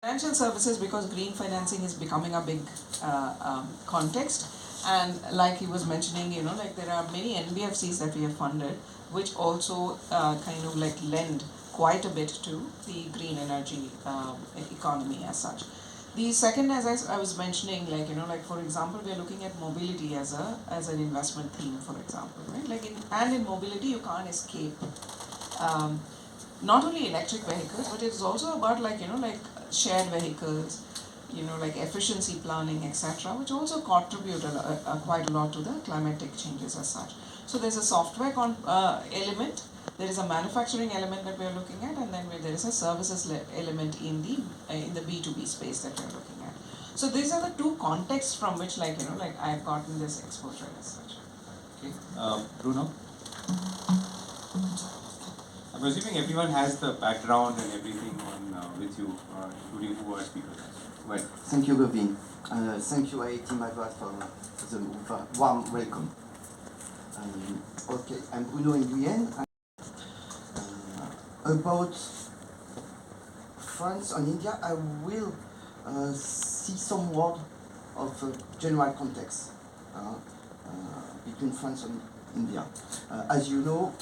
Financial services, because green financing is becoming a big context, and like he was mentioning, like there are many NBFCs that we have funded, which also kind of like lend quite a bit to the green energy economy as such. The second, as I was mentioning, like for example, we are looking at mobility as an investment theme, for example, right? In mobility, you can't escape um, not only electric vehicles, but it's also about like shared vehicles, like efficiency planning, etc., which also contribute quite a lot to the climatic changes as such. So there's a software element, there is a manufacturing element that we are looking at, and then there is a services element in the B2B space that we are looking at. So these are the two contexts from which like I've gotten this exposure as such. Okay, Bruno. I'm assuming everyone has the background and everything on with you, including who are speakers. Well, thank you, Gavin. Thank you, IIT Madras, for the warm welcome. Okay, I'm Bruno Nguyen. About France and India, I will see some word of general context between France and India. As you know,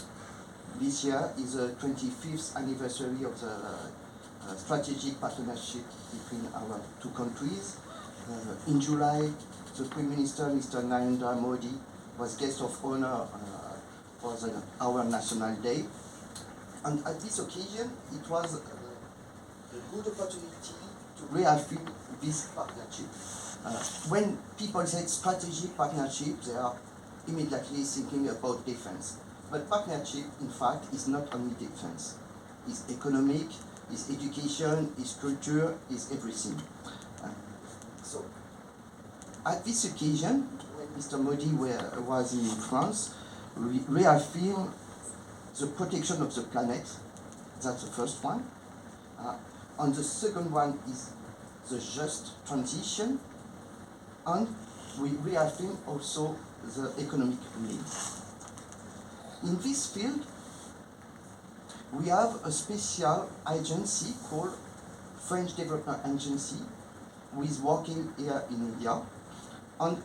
this year is the 25th anniversary of the strategic partnership between our two countries. In July, the Prime Minister, Mr. Narendra Modi, was guest of honor for our National Day. And at this occasion, it was a good opportunity to reaffirm this partnership. When people say strategic partnership, they are immediately thinking about defense. But partnership, in fact, is not only defense. It's economic, it's education, it's culture, it's everything. So, at this occasion, when Mr. Modi was in France, we reaffirmed the protection of the planet. That's the first one. And the second one is the just transition. And we reaffirm also the economic needs. In this field, we have a special agency called French Development Agency, who is working here in India. And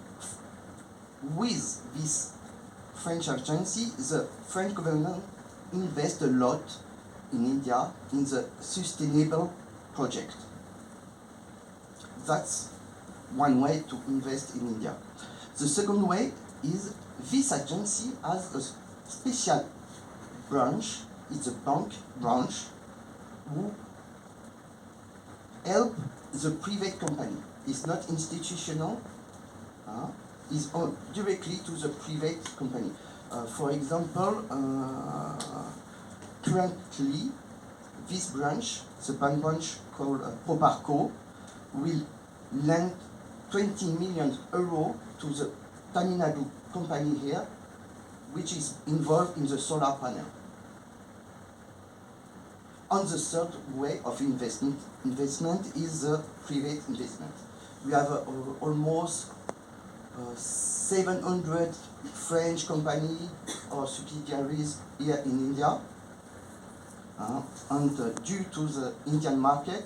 with this French agency, the French government invests a lot in India in the sustainable project. That's one way to invest in India. The second way is this agency has a special branch, it's a bank branch, who help the private company. It's not institutional, it's directly to the private company. For example, currently, this branch, the bank branch called Proparco, will lend 20 million euros to the Tamil Nadu company here, which is involved in the solar panel. And the third way of investment is the private investment. We have almost 700 French companies or subsidiaries here in India. And due to the Indian market,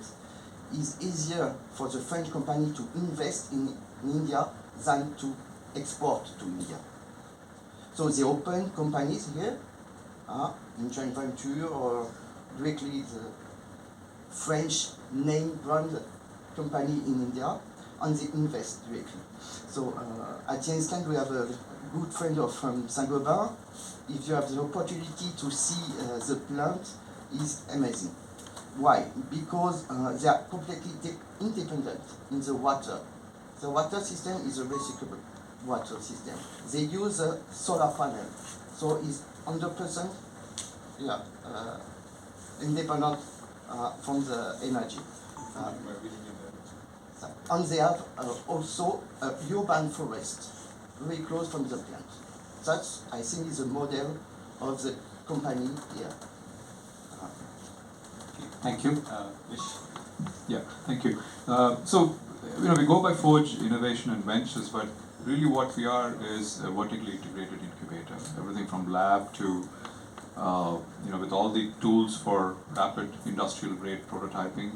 it's easier for the French company to invest in India than to export to India. So they open companies here, in joint venture or directly the French name brand company in India, and they invest directly. So at the instant we have a good friend from Saint-Gobain. If you have the opportunity to see the plant, is amazing. Why? Because they are completely independent in the water. The water system is a recyclable water system. They use a solar panel, so it's 100% independent from the energy. And they have also a urban forest very close from the plant. That, I think, is a model of the company here. Thank you. Vish? Yeah, thank you. So, we go by Forge Innovation and Ventures, but really what we are is a vertically integrated incubator. Everything from lab to, with all the tools for rapid industrial grade prototyping,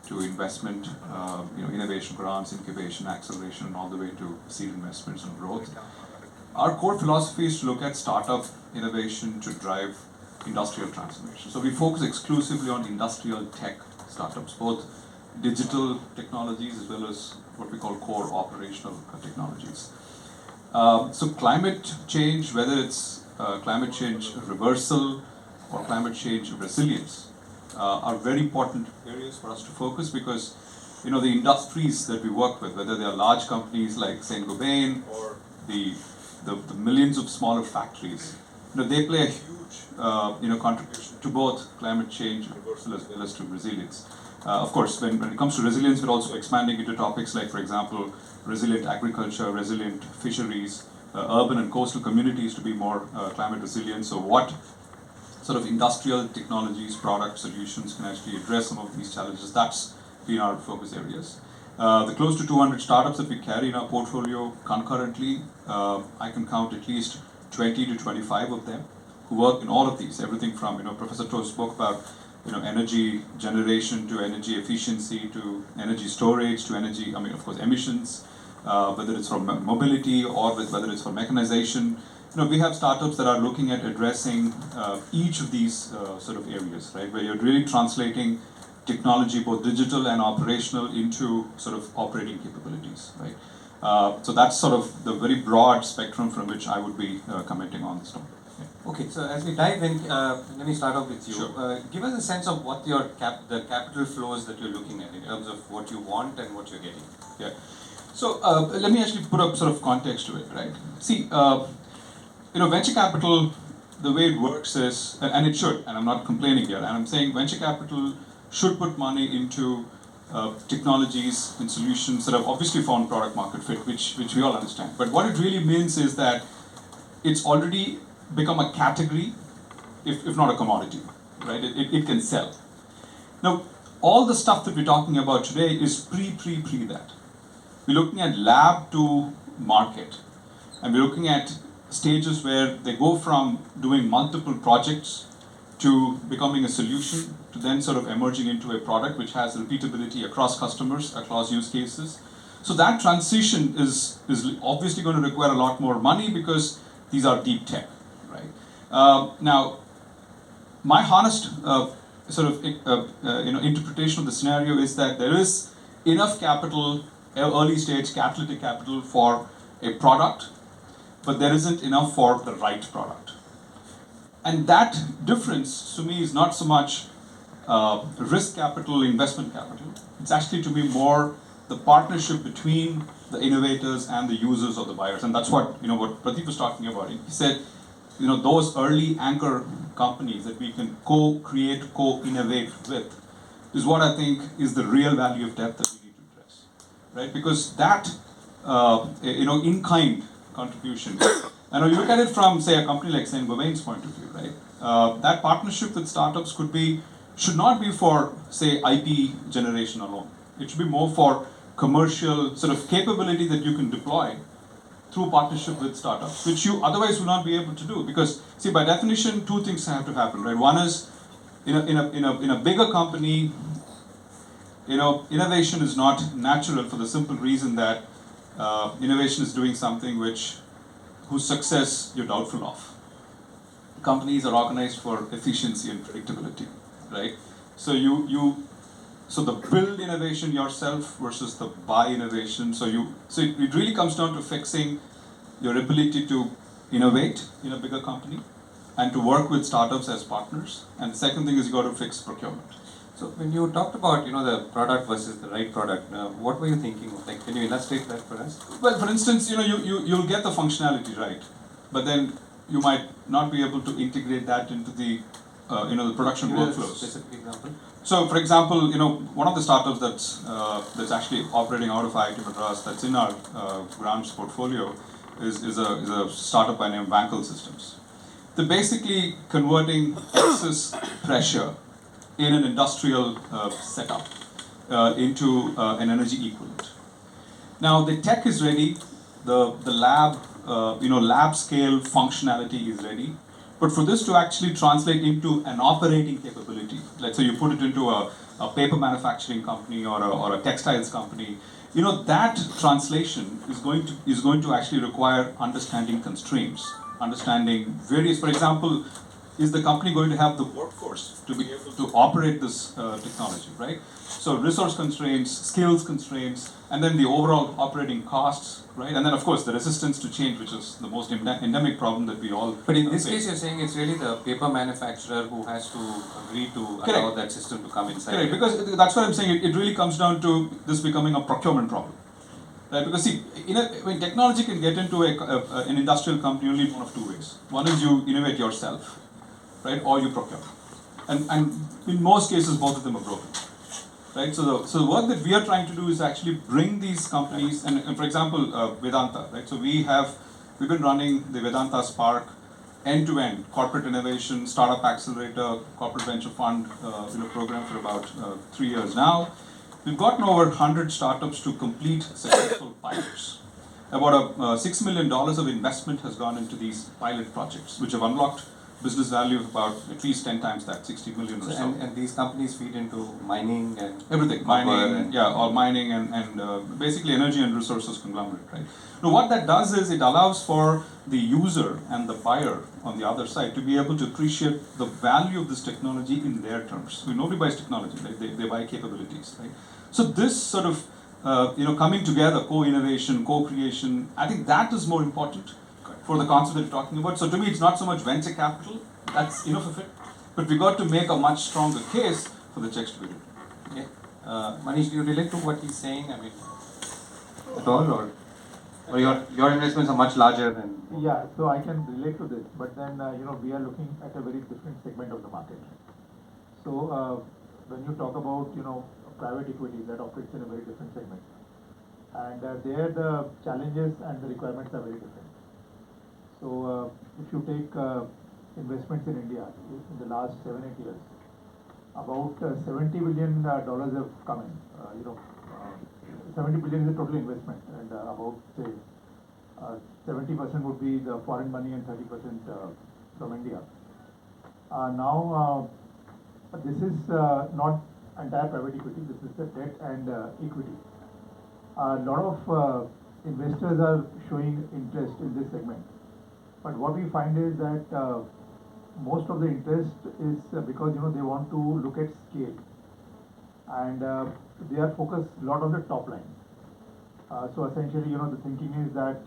to investment, innovation grants, incubation, acceleration, and all the way to seed investments and growth. Our core philosophy is to look at startup innovation to drive industrial transformation. So we focus exclusively on industrial tech startups, both digital technologies as well as what we call core operational technologies. So climate change, whether it's climate change reversal or climate change resilience, are very important areas for us to focus, because the industries that we work with, whether they are large companies like Saint-Gobain or the millions of smaller factories, they play a huge contribution to both climate change reversal as well as to resilience. Of course, when it comes to resilience, we're also expanding into topics like, for example, resilient agriculture, resilient fisheries, urban and coastal communities to be more climate resilient. So what sort of industrial technologies, product solutions can actually address some of these challenges? That's been our focus areas. The close to 200 startups that we carry in our portfolio concurrently, I can count at least 20 to 25 of them who work in all of these. Everything from, Professor Toh spoke about, energy generation to energy efficiency to energy storage to energy, of course, emissions, whether it's from mobility or whether it's for mechanization. We have startups that are looking at addressing each of these sort of areas, right, where you're really translating technology, both digital and operational, into sort of operating capabilities, right? So that's sort of the very broad spectrum from which I would be commenting on this topic. Yeah. Okay, so as we dive in, let me start off with you. Sure. Give us a sense of what the capital flows that you're looking at in terms of what you want and what you're getting. Yeah. So let me actually put up sort of context to it, right? See, venture capital, the way it works is, and it should, and I'm not complaining here, and I'm saying venture capital should put money into technologies and solutions that have obviously found product market fit, which we all understand. But what it really means is that it's already become a category, if not a commodity, right? It can sell. Now, all the stuff that we're talking about today is pre that. We're looking at lab to market, and we're looking at stages where they go from doing multiple projects to becoming a solution, to then sort of emerging into a product which has repeatability across customers, across use cases. So that transition is obviously going to require a lot more money because these are deep tech, right? Now, my honest sort of interpretation of the scenario is that there is enough capital, early stage catalytic capital for a product, but there isn't enough for the right product. And that difference to me is not so much risk capital, investment capital. It's actually to me more the partnership between the innovators and the users or the buyers. And that's what what Pradeep was talking about. He said, those early anchor companies that we can co-create, co-innovate with is what I think is the real value of depth that we need to address, right? Because that in-kind contribution. And you look at it from, say, a company like Saint-Gobain's point of view, right? That partnership with startups should not be for, say, IP generation alone. It should be more for commercial sort of capability that you can deploy through partnership with startups, which you otherwise will not be able to do. Because, see, by definition, two things have to happen, right? One is, in a bigger company, innovation is not natural for the simple reason that innovation is doing something whose success you're doubtful of. Companies are organized for efficiency and predictability, right? So so the build innovation yourself versus the buy innovation. So it really comes down to fixing your ability to innovate in a bigger company and to work with startups as partners. And the second thing is you got to fix procurement. So when you talked about the product versus the right product, what were you thinking of? Like, can you illustrate that for us? Well, for instance, you'll get the functionality right, but then you might not be able to integrate that into the the production workflows. Specific example. So, for example, one of the startups that's actually operating out of IIT Madras, that's in our grants portfolio, is a startup by name Wankel Systems. They're basically converting excess pressure in an industrial setup into an energy equivalent. Now the tech is ready, the lab lab scale functionality is ready, but for this to actually translate into an operating capability, let's say you put it into a a paper manufacturing company or a textiles company, you know, that translation is going to actually require understanding constraints, understanding various, for example, is the company going to have the workforce to be able to operate this technology, right? So resource constraints, skills constraints, and then the overall operating costs, right? And then of course the resistance to change, which is the most endemic problem that we all. But in this face. case, you're saying it's really the paper manufacturer who has to agree to allow that system to come inside. Correct, because that's what I'm saying. It really comes down to this becoming a procurement problem. Right, because see, when technology can get into an industrial company only in one of two ways. One is you innovate yourself, right, or you procure. And in most cases, both of them are broken. Right, so the work that we are trying to do is actually bring these companies, and for example, Vedanta, right, so we've been running the Vedanta Spark end-to-end corporate innovation, startup accelerator, corporate venture fund program for about 3 years now. We've gotten over 100 startups to complete successful pilots. About $6 million of investment has gone into these pilot projects, which have unlocked business value of about at least 10 times that, 60 million or so. And these companies feed into mining and everything, mining, all mining and basically energy and resources conglomerate, right? Now what that does is it allows for the user and the buyer on the other side to be able to appreciate the value of this technology in their terms. So nobody buys technology, right? They buy capabilities, right? So this sort of coming together, co-innovation, co-creation, I think that is more important for the concept that you're talking about. So to me, it's not so much venture capital, that's enough of it, but we got to make a much stronger case for the checks to be written. Okay. Manish, do you relate to what he's saying? I mean, at all, or your investments are much larger than? Yeah, so I can relate to this, but then we are looking at a very different segment of the market. So when you talk about private equity, that operates in a very different segment, and there the challenges and the requirements are very different. So if you take investments in India in the last 7-8 years, about $70 billion have come in. 70 billion is the total investment, and about say 70% would be the foreign money and 30% from India. Now this is not entire private equity. This is the debt and equity. A lot of investors are showing interest in this segment. But what we find is that most of the interest is because they want to look at scale, and they are focused a lot on the top line. So essentially, the thinking is that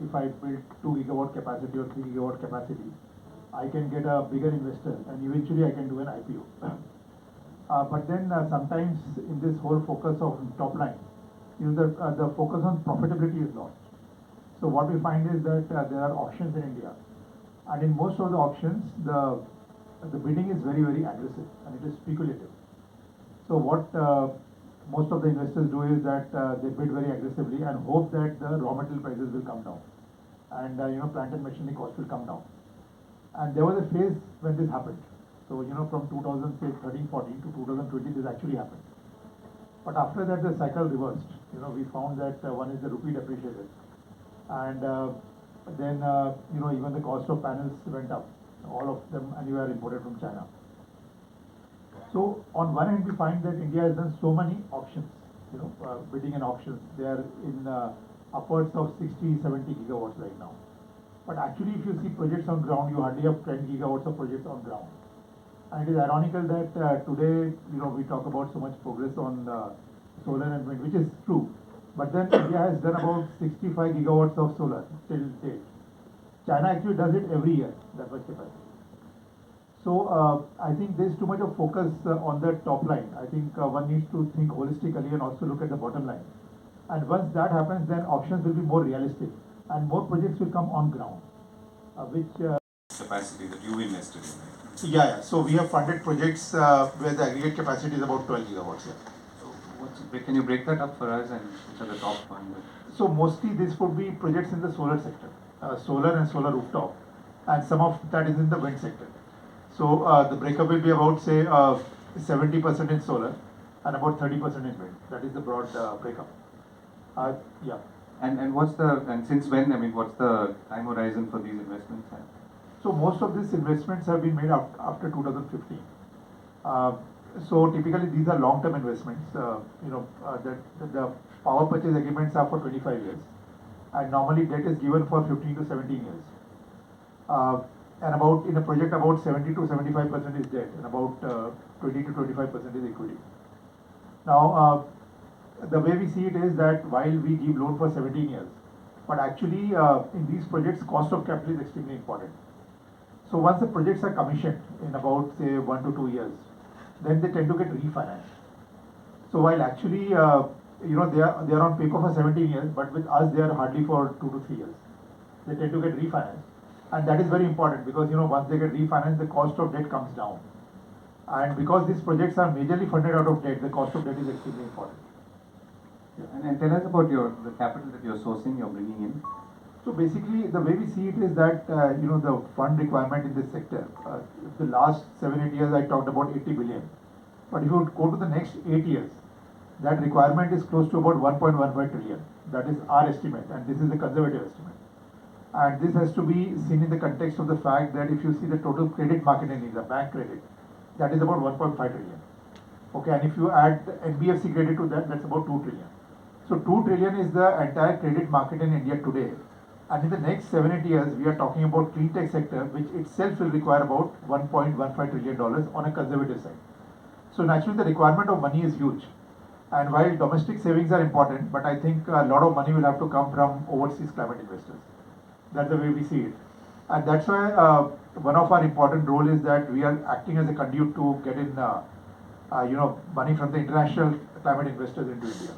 if I build 2 gigawatt capacity or 3 gigawatt capacity, I can get a bigger investor, and eventually I can do an IPO. But then sometimes in this whole focus of top line, the focus on profitability is lost. So what we find is that there are auctions in India, and in most of the auctions, the bidding is very, very aggressive and it is speculative. So what most of the investors do is that they bid very aggressively and hope that the raw material prices will come down, and plant and machinery cost will come down. And there was a phase when this happened. So from 2013-14 to 2020, this actually happened. But after that, the cycle reversed. We found that one is the rupee depreciated, and then even the cost of panels went up. All of them anywhere imported from China. So on one hand, we find that India has done so many auctions, bidding and auctions. They are in upwards of 60-70 gigawatts right now. But actually, if you see projects on ground, you hardly have 10 gigawatts of projects on ground. And it is ironical that today, we talk about so much progress on solar and wind, which is true. But then India has done about 65 gigawatts of solar till date. China actually does it every year, that much capacity. So I think there's too much of focus on the top line. I think one needs to think holistically and also look at the bottom line. And once that happens, then options will be more realistic and more projects will come on ground, which capacity that you invested in. Right? Yeah. So we have funded projects where the aggregate capacity is about 12 gigawatts. Yeah. So can you break that up for us, and which are the top ones? So mostly this would be projects in the solar sector, solar and solar rooftop, and some of that is in the wind sector. So the breakup will be about say 70% in solar and about 30% in wind. That is the broad breakup. Yeah. And since when? I mean, what's the time horizon for these investments? So most of these investments have been made after 2015. So typically these are long-term investments. The power purchase agreements are for 25 years, and normally debt is given for 15 to 17 years. And about in a project about 70 to 75% is debt, and about 20 to 25% is equity. Now, the way we see it is that while we give loan for 17 years, but actually in these projects, cost of capital is extremely important. So once the projects are commissioned in about say 1 to 2 years, then they tend to get refinanced. So while actually they are on paper for 17 years, but with us they are hardly for 2 to 3 years. They tend to get refinanced, and that is very important because once they get refinanced, the cost of debt comes down. And because these projects are majorly funded out of debt, the cost of debt is extremely important. And tell us about the capital that you're sourcing, you're bringing in. So basically, the way we see it is that the fund requirement in this sector. The last 7-8 years, I talked about 80 billion, but if you would go to the next 8 years, that requirement is close to about 1.15 trillion. That is our estimate, and this is the conservative estimate. And this has to be seen in the context of the fact that if you see the total credit market in India, bank credit, that is about 1.5 trillion. Okay, and if you add the NBFC credit to that, that's about 2 trillion. So 2 trillion is the entire credit market in India today. And in the next 7-8 years, we are talking about clean tech sector, which itself will require about $1.15 trillion on a conservative side. So naturally, the requirement of money is huge. And while domestic savings are important, but I think a lot of money will have to come from overseas climate investors. That's the way we see it. And that's why one of our important role is that we are acting as a conduit to get in, money from the international climate investors into India.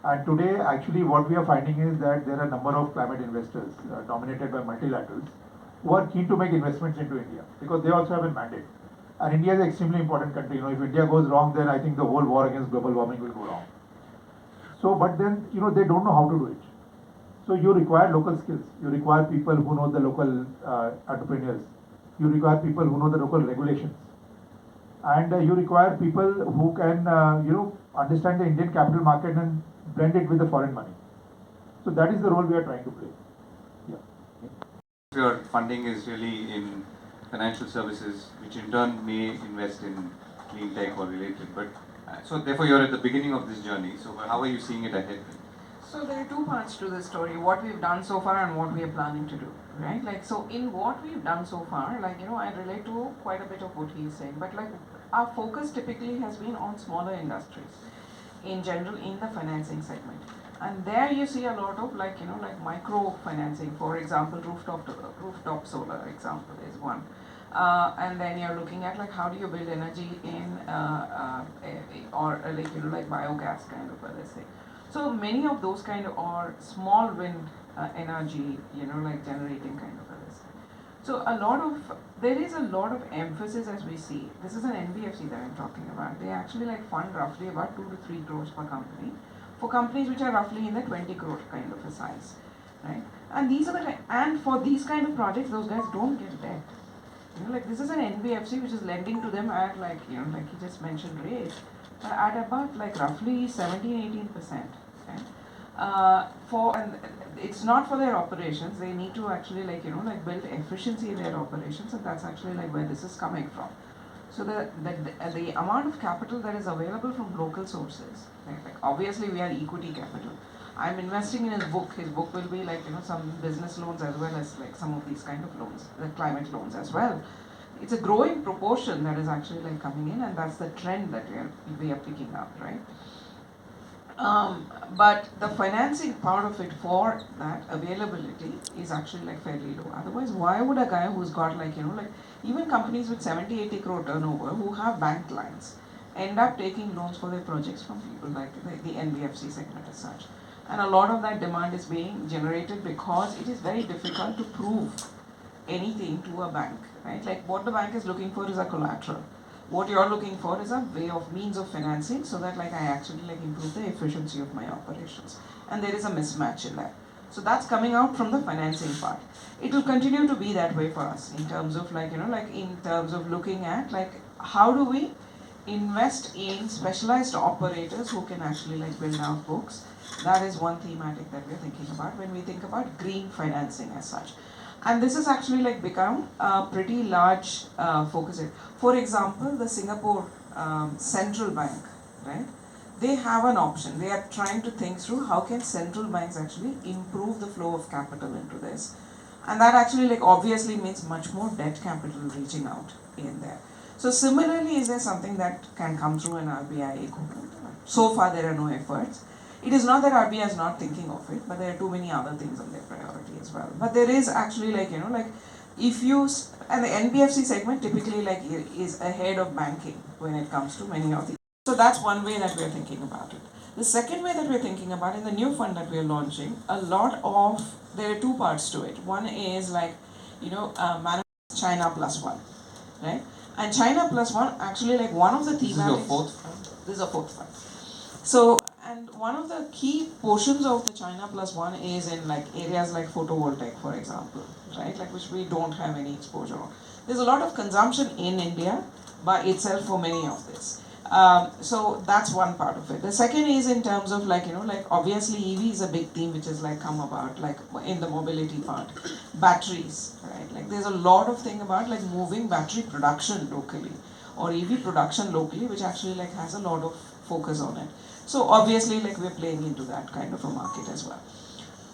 And today, actually, what we are finding is that there are a number of climate investors dominated by multilaterals who are keen to make investments into India because they also have a mandate. And India is an extremely important country. If India goes wrong, then I think the whole war against global warming will go wrong. So, but then, they don't know how to do it. So you require local skills. You require people who know the local entrepreneurs. You require people who know the local regulations. And you require people who can, understand the Indian capital market and blend it with the foreign money. So that is the role we are trying to play. Yeah. Your funding is really in financial services, which in turn may invest in clean tech or related. But so therefore, you're at the beginning of this journey. So how are you seeing it ahead? So there are two parts to this story: what we've done so far and what we are planning to do. Right? Like, so in what we've done so far, I relate to quite a bit of what he's saying. But our focus typically has been on smaller industries, in general, in the financing segment. And there you see a lot of micro financing. For example, rooftop solar example is one. And then you're looking at how do you build energy in biogas kind of let's say. So many of those kind of, or small wind energy, generating kind of let's say. So there is a lot of emphasis as we see. This is an NBFC that I'm talking about. They actually fund roughly about 2 to 3 crores per company for companies which are roughly in the 20 crore kind of a size, right? And these are and for these kind of projects, those guys don't get debt. This is an NBFC which is lending to them at he just mentioned rate at about roughly 17-18%. And it's not for their operations. They need to actually build efficiency in their operations, and that's actually where this is coming from. So the amount of capital that is available from local sources, right? Obviously we are equity capital. I'm investing in his book. His book will be some business loans as well as some of these kind of loans, the climate loans as well. It's a growing proportion that is actually coming in, and that's the trend that we are picking up, right? But the financing part of it for that availability is actually fairly low. Otherwise, why would a guy who's got even companies with 70-80 crore turnover who have bank lines end up taking loans for their projects from people like the NBFC segment as such? And a lot of that demand is being generated because it is very difficult to prove anything to a bank, right? What the bank is looking for is a collateral. What you're looking for is a way of means of financing so that I actually improve the efficiency of my operations. And there is a mismatch in that. So that's coming out from the financing part. It will continue to be that way for us in terms of in terms of looking at how do we invest in specialized operators who can actually build out books. That is one thematic that we're thinking about when we think about green financing as such. And this has actually become a pretty large focus. For example, the Singapore central bank, right? They have an option. They are trying to think through how can central banks actually improve the flow of capital into this. And that actually like obviously means much more debt capital reaching out in there. So similarly, is there something that can come through an RBI equivalent? So far there are no efforts. It is not that RBI is not thinking of it, but there are too many other things on their priority as well. But there is actually like, like if you, and the NBFC segment typically like is ahead of banking when it comes to many of the. So that's one way that we're thinking about it. The second way that we're thinking about in the new fund that we're launching, a lot of, there are two parts to it. One is like, China plus one, right? And China plus one actually like one of the thematics. This is your fourth fund? This is a fourth fund. So, and one of the key portions of the China plus one is in like areas like photovoltaic, for example, right? Like which we don't have any exposure on. There's a lot of consumption in India by itself for many of this. So that's one part of it. The second is in terms of like, like obviously EV is a big theme which has like come about like in the mobility part. Batteries, right? Like there's a lot of thing about like moving battery production locally or EV production locally, which actually like has a lot of focus on it. So obviously like we're playing into that kind of a market as well.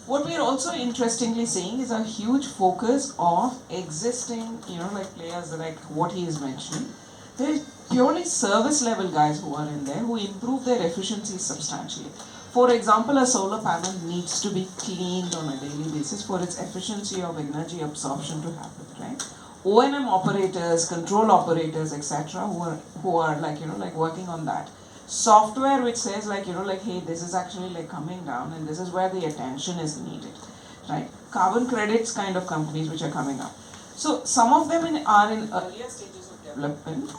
What we're also interestingly seeing is a huge focus of existing, like players like what he is mentioning. There's purely service level guys who are in there who improve their efficiency substantially. For example, a solar panel needs to be cleaned on a daily basis for its efficiency of energy absorption to happen, right? O&M operators, control operators, etc., who are like like working on that. Software which says like like hey, this is actually like coming down and this is where the attention is needed, right? Carbon credits kind of companies which are coming up. So some of them are in earlier stages of development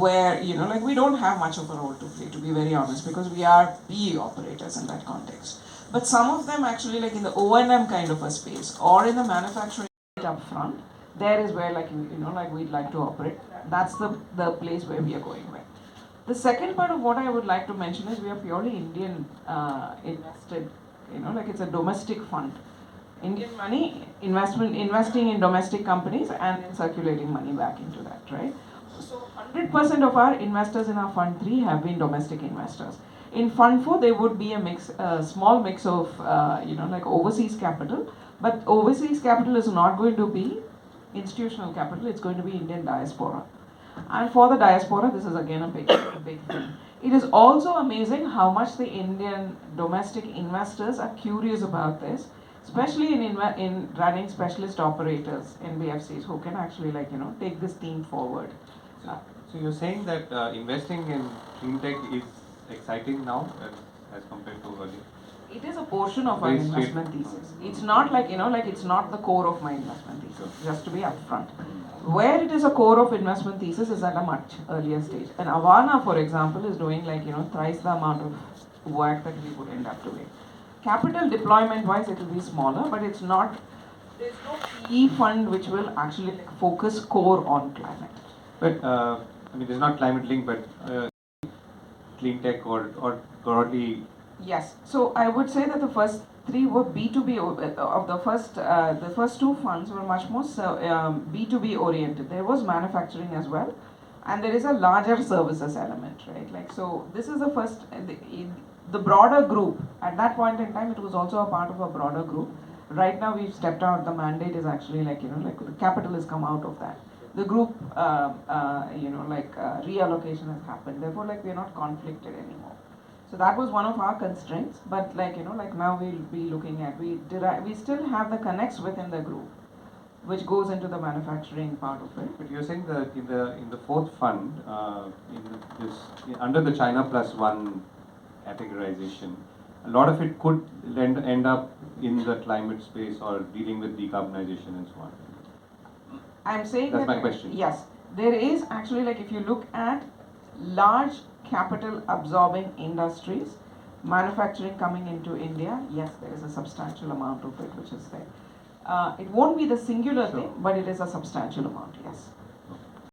where like we don't have much of a role to play, to be very honest, because we are PE operators in that context. But some of them actually like in the O&M kind of a space or in the manufacturing up front, there is where like like we'd like to operate. That's the place where we are going with. The second part of what I would like to mention is we are purely Indian invested, like it's a domestic fund. Indian money, investing in domestic companies and then circulating money back into that, right? So 100% of our investors in our fund 3 have been domestic investors. In fund 4, there would be a small mix of, like overseas capital, but overseas capital is not going to be institutional capital, it's going to be Indian diaspora. And for the diaspora, this is again a big thing. It is also amazing how much the Indian domestic investors are curious about this, especially in running specialist operators, NBFCs, who can actually like take this theme forward. So you're saying that investing in clean tech is exciting now as compared to earlier? It is a portion of our investment thesis. It's not like like it's not the core of my investment thesis. Just to be upfront. Where it is a core of investment thesis is at a much earlier stage. And Avana, for example, is doing like thrice the amount of work that we would end up doing. Capital deployment wise, it will be smaller, but it's not. There's no PE fund which will actually like focus core on climate. But I mean, there's not climate link, but clean tech or broadly. Yes. So I would say that the first 3 were B2B of the first 2 funds were much more B2B oriented. There was manufacturing as well, and there is a larger services element, right? Like so, this is the first the broader group. At that point in time, it was also a part of a broader group. Right now, we've stepped out. The mandate is actually like like the capital has come out of that. The group reallocation has happened. Therefore, like we are not conflicted anymore. So that was one of our constraints, but like like now we'll be looking at we still have the connects within the group, which goes into the manufacturing part of it. But you're saying that in the fourth fund, under the China plus one categorization, a lot of it could end up in the climate space or dealing with decarbonization and so on. I'm saying that's that, my question. Yes, there is actually like if you look at large capital absorbing industries, manufacturing coming into India, yes, there is a substantial amount of it which is there. It won't be the singular thing, but it is a substantial amount, yes.